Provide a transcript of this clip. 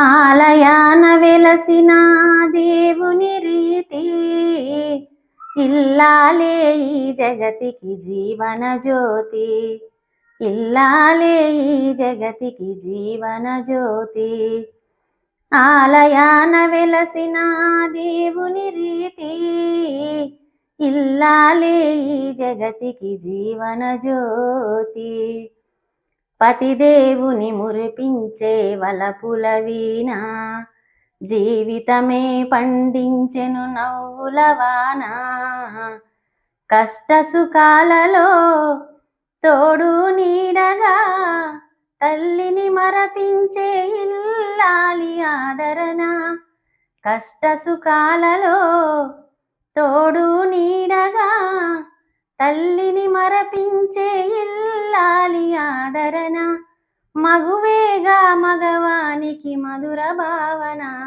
ఆలయాన వెలసిన దేవుని రీతి ఇల్లాలే ఈ జగతికి జీవన జ్యోతి. ఇల్లాలే ఈ జగతికి జీవన జ్యోతి. ఆలయాన వెలసిన దేవుని రీతి ఇల్లాలే ఈ జగతికి జీవన జ్యోతి. పతిదేవుని మురిపించే వలపుల వీణ జీవితమే పండించెను నవ్వుల వాన. కష్ట సుఖాలలో తోడు నీడగా తల్లిని మరపించే ఇల్లాలి ఆదరణ. కష్ట సుఖాలలో తోడు నీడగా తల్లిని మరపించే ఇల్లాలి ఆదరణ. మగువేగా మగవానికి మధుర భావన.